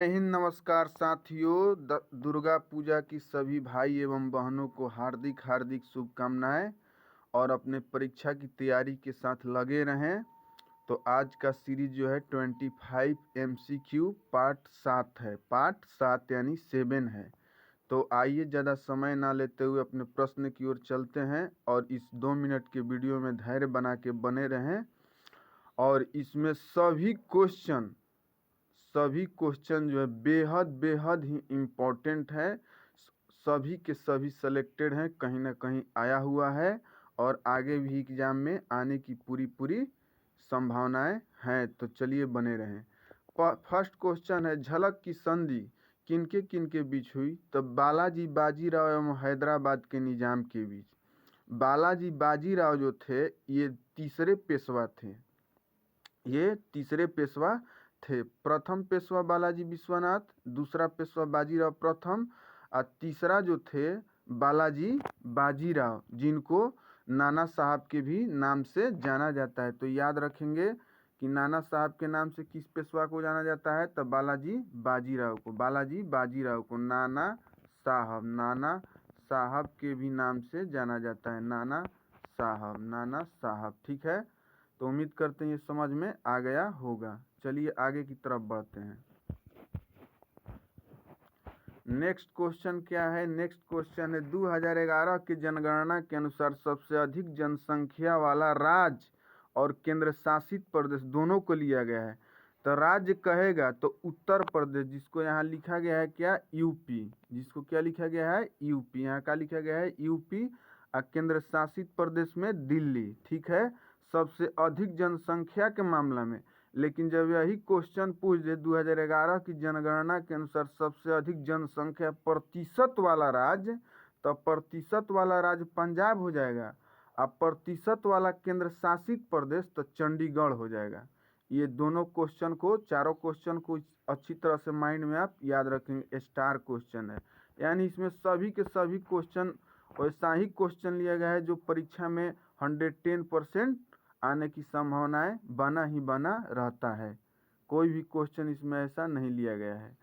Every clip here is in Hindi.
जय हिंद, नमस्कार साथियों। दुर्गा पूजा की सभी भाई एवं बहनों को हार्दिक हार्दिक शुभकामनाएं और अपने परीक्षा की तैयारी के साथ लगे रहें। तो आज का सीरीज जो है 25 MCQ पार्ट 7 है। पार्ट 7 यानी 7 है। तो आइए ज़्यादा समय ना लेते हुए अपने प्रश्न की ओर चलते हैं और इस 2 मिनट के वीडियो में धैर्य बना के बने रहें। और इसमें सभी क्वेश्चन जो है बेहद बेहद ही इम्पोर्टेंट है। सभी के सभी सेलेक्टेड हैं, कहीं ना कहीं आया हुआ है और आगे भी एग्जाम में आने की पूरी पूरी संभावनाएं हैं। तो चलिए बने रहें। फर्स्ट क्वेश्चन है, झलक की संधि किनके किनके बीच हुई? तो बालाजी बाजीराव एवं हैदराबाद के निजाम के बीच। बालाजी बाजीराव जो थे ये तीसरे पेशवा थे। थे। प्रथम पेशवा बालाजी विश्वनाथ, दूसरा पेशवा बाजीराव प्रथम और तीसरा जो थे बालाजी बाजीराव, जिनको नाना साहब के भी नाम से जाना जाता है। तो याद रखेंगे कि नाना साहब के नाम से किस पेशवा को जाना जाता है? तो बालाजी बाजीराव को नाना साहब के भी नाम से जाना जाता है। नाना साहब, ठीक है। तो उम्मीद करते हैं ये समझ में आ गया होगा। चलिए आगे की तरफ बढ़ते हैं। नेक्स्ट क्वेश्चन क्या है? नेक्स्ट क्वेश्चन है, 2011 की जनगणना के अनुसार सबसे अधिक जनसंख्या वाला राज्य और केंद्र शासित प्रदेश दोनों को लिया गया है। तो राज्य कहेगा तो उत्तर प्रदेश, जिसको यहाँ लिखा गया है क्या? यूपी। जिसको क्या लिखा गया है? यूपी। यहाँ का लिखा गया है यूपी और केंद्र शासित प्रदेश में दिल्ली, ठीक है। सबसे अधिक जनसंख्या के मामला में। लेकिन जब यही क्वेश्चन पूछ दे 2011 की जनगणना के अनुसार सबसे अधिक जनसंख्या प्रतिशत वाला राज्य, तो प्रतिशत वाला राज्य पंजाब हो जाएगा और प्रतिशत वाला केंद्र शासित प्रदेश तो चंडीगढ़ हो जाएगा। ये दोनों क्वेश्चन को, चारों क्वेश्चन को अच्छी तरह से माइंड में आप याद रखेंगे। स्टार क्वेश्चन है, यानी इसमें सभी के सभी क्वेश्चन वैसा ही क्वेश्चन लिया गया है जो परीक्षा में 110% आने की संभावनाएं बना रहता है। कोई भी क्वेश्चन इसमें ऐसा नहीं लिया गया है।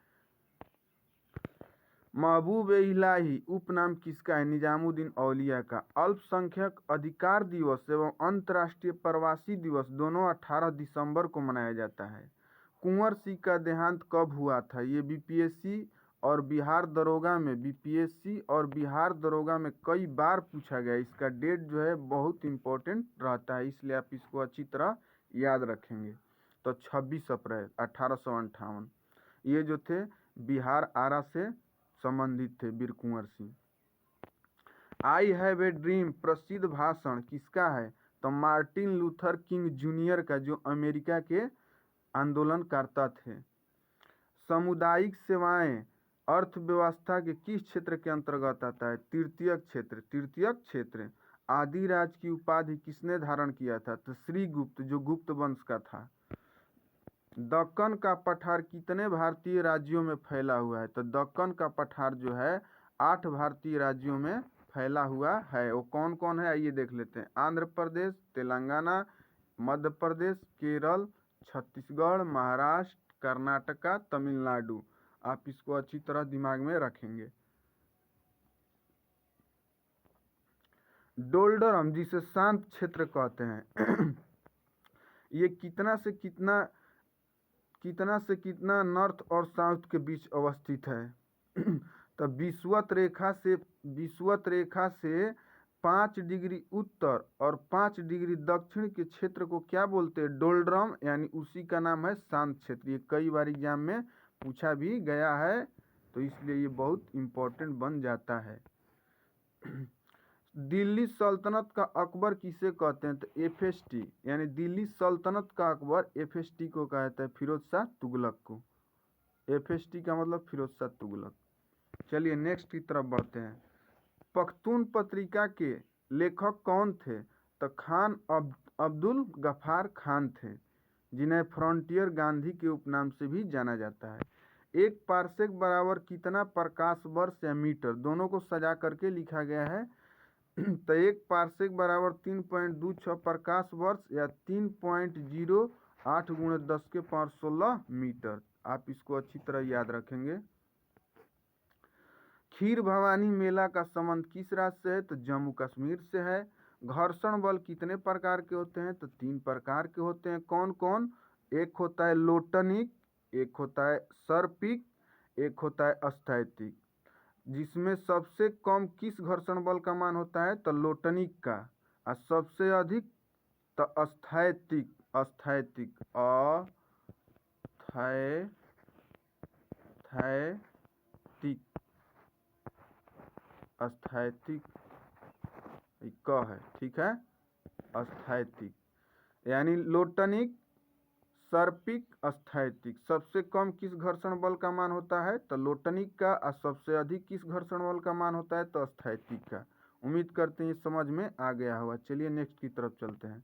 महबूब इलाही उपनाम किसका है? निजामुद्दीन औलिया का। अल्पसंख्यक अधिकार दिवस एवं अंतर्राष्ट्रीय प्रवासी दिवस दोनों 18 दिसंबर को मनाया जाता है। कुंवर सिंह का देहांत कब हुआ था? ये बीपीएससी और बिहार दरोगा में कई बार पूछा गया। इसका डेट जो है बहुत इंपॉर्टेंट रहता है, इसलिए आप इसको अच्छी तरह याद रखेंगे। तो 26 अप्रैल 1858। ये जो थे बिहार आरा से संबंधित थे, Veer Kunwar Singh. I have a dream प्रसिद्ध भाषण किसका है? तो मार्टिन लूथर किंग जूनियर का, जो अमेरिका के आंदोलनकर्ता थे। सामुदायिक सेवाएं अर्थव्यवस्था के किस क्षेत्र के अंतर्गत आता है? तृतीयक क्षेत्र। आदिराज की उपाधि किसने धारण किया था? तो श्रीगुप्त, जो गुप्त वंश का था। दक्कन का पठार कितने भारतीय राज्यों में फैला हुआ है? तो दक्कन का पठार जो है 8 भारतीय राज्यों में फैला हुआ है। वो कौन कौन है आइए देख लेते हैं। आंध्र प्रदेश, तेलंगाना, मध्य प्रदेश, केरल, छत्तीसगढ़, महाराष्ट्र, कर्नाटका, तमिलनाडु। आप इसको अच्छी तरह दिमाग में रखेंगे। डोल्डरम, जिसे शांत क्षेत्र कहते हैं ये कितना से कितना नॉर्थ और साउथ के बीच अवस्थित है? तो विषुवत रेखा से 5 डिग्री उत्तर और 5 डिग्री दक्षिण के क्षेत्र को क्या बोलते हैं? डोल्ड्रम, यानी उसी का नाम है शांत क्षेत्र। ये कई बार एग्जाम में पूछा भी गया है, तो इसलिए ये बहुत इम्पोर्टेंट बन जाता है। दिल्ली सल्तनत का अकबर किसे कहते हैं? तो एफएसटी, यानी दिल्ली सल्तनत का अकबर एफएसटी को कहता है, फिरोज शाह तुगलक को। एफएसटी का मतलब फिरोज शाह तुगलक। चलिए नेक्स्ट की तरफ बढ़ते हैं। पख्तून पत्रिका के लेखक कौन थे? तो खान अब्दुल गफ्फार खान थे, जिन्हें फ्रंटियर गांधी के उपनाम से भी जाना जाता है। एक पारसेक बराबर कितना प्रकाश वर्ष या मीटर? दोनों को सजा करके लिखा गया है। तो एक पारसेक बराबर 3.26 प्रकाश वर्ष या 3.08 × 10⁻16 मीटर। आप इसको अच्छी तरह याद रखेंगे। खीर भवानी मेला का संबंध किस राज्य से है? तो जम्मू कश्मीर से है। घर्षण बल कितने प्रकार के होते हैं? तो 3 प्रकार के होते हैं। कौन कौन? एक होता है लोटनिक, एक होता है सर्पिक, एक होता है स्थैतिक। जिसमें सबसे कम किस घर्षण बल का मान होता है? तो लोटनिक का। और सबसे अधिक तो स्थैतिक। स्थैतिक स्थैतिक क है, ठीक है। स्थैतिक यानी लोटनिक, सर्पिक, स्थैतिक। सबसे कम किस घर्षण बल का मान होता है? तो लोटनिक का। और सबसे अधिक किस घर्षण बल का मान होता है? तो स्थैतिक का। उम्मीद करते हैं समझ में आ गया होगा। चलिए नेक्स्ट की तरफ चलते हैं।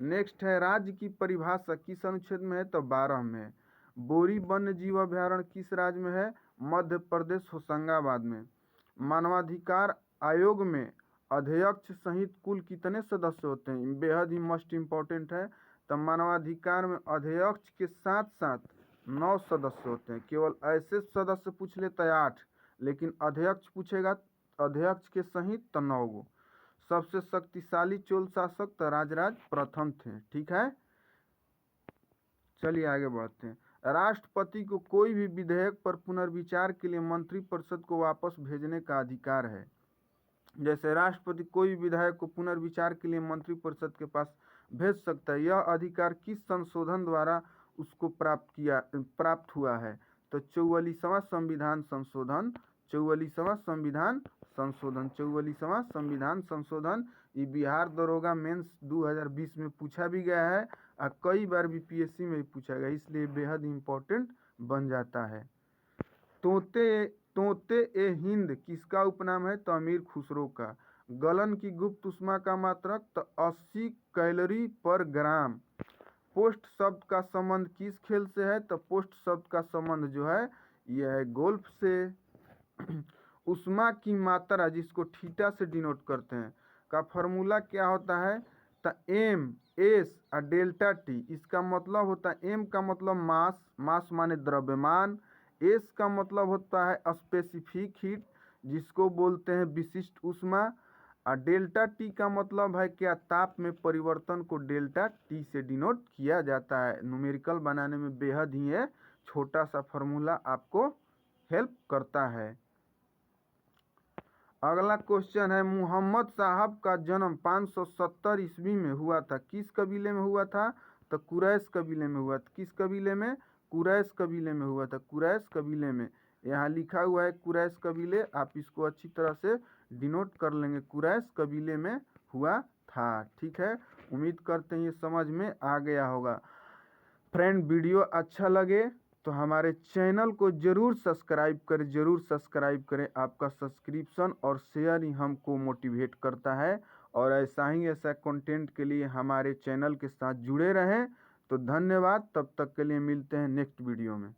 नेक्स्ट है राज्य की परिभाषा किस अनुच्छेद में है? तो 12 में। बोरी वन्य जीव अभ्यारण्य किस राज्य में है? मध्य प्रदेश होशंगाबाद में। मानवाधिकार आयोग में अध्यक्ष सहित कुल कितने सदस्य होते हैं? बेहद ही मस्ट इम्पोर्टेंट है। तो मानवाधिकार में अध्यक्ष के साथ साथ 9 सदस्य होते हैं। केवल ऐसे सदस्य पूछ लेता है 8, लेकिन अध्यक्ष पूछेगा अध्यक्ष के सहित तो 9 गो। सबसे शक्तिशाली चोल शासक तो राजराज प्रथम थे, ठीक है। चलिए आगे बढ़ते हैं। राष्ट्रपति को कोई भी विधेयक पर पुनर्विचार के लिए मंत्रिपरिषद को वापस भेजने का अधिकार है। जैसे राष्ट्रपति कोई भी विधेयक को पुनर्विचार के लिए मंत्रिपरिषद के पास भेज सकता है। यह अधिकार किस संशोधन द्वारा उसको प्राप्त हुआ है? तो 44वां संविधान संशोधन। 44वां संविधान संशोधन। 44वां संविधान संशोधन। ये बिहार दरोगा मेंस 2020 में पूछा भी गया है और कई बार बीपीएससी में भी पूछा गया, इसलिए बेहद इम्पोर्टेंट बन जाता है। तोते ए हिंद किसका उपनाम है? तो अमीर खुसरो का। गलन की गुप्त उष्मा का मात्रक तो 80 कैलोरी पर ग्राम। पोस्ट शब्द का संबंध किस खेल से है? तो पोस्ट शब्द का संबंध जो है यह है गोल्फ से। उष्मा की मात्रा जिसको थीटा से डिनोट करते हैं का फॉर्मूला क्या होता है? तो एम एस और डेल्टा टी। इसका मतलब होता है एम का मतलब मास, मास माने द्रव्यमान। एस का मतलब होता है स्पेसिफिक हीट जिसको बोलते हैं विशिष्ट उष्मा। और डेल्टा टी का मतलब है क्या? ताप में परिवर्तन को डेल्टा टी से डिनोट किया जाता है। न्यूमेरिकल बनाने में बेहद ही है छोटा सा फॉर्मूला आपको हेल्प करता है। अगला क्वेश्चन है मोहम्मद साहब का जन्म 570 ईस्वी में हुआ था। किस कबीले में हुआ था? तो कुरैश कबीले में हुआ था। किस कबीले में? कुरैश कबीले में हुआ था। कुरैश कबीले में। यहाँ लिखा हुआ है कुरैश कबीले, आप इसको अच्छी तरह से डिनोट कर लेंगे। कुरैश कबीले में हुआ था, ठीक है। उम्मीद करते हैं ये समझ में आ गया होगा। फ्रेंड वीडियो अच्छा लगे तो हमारे चैनल को जरूर सब्सक्राइब करें। आपका सब्सक्रिप्शन और शेयर ही हमको मोटिवेट करता है और ऐसा कंटेंट के लिए हमारे चैनल के साथ जुड़े रहें। तो धन्यवाद, तब तक के लिए मिलते हैं नेक्स्ट वीडियो में।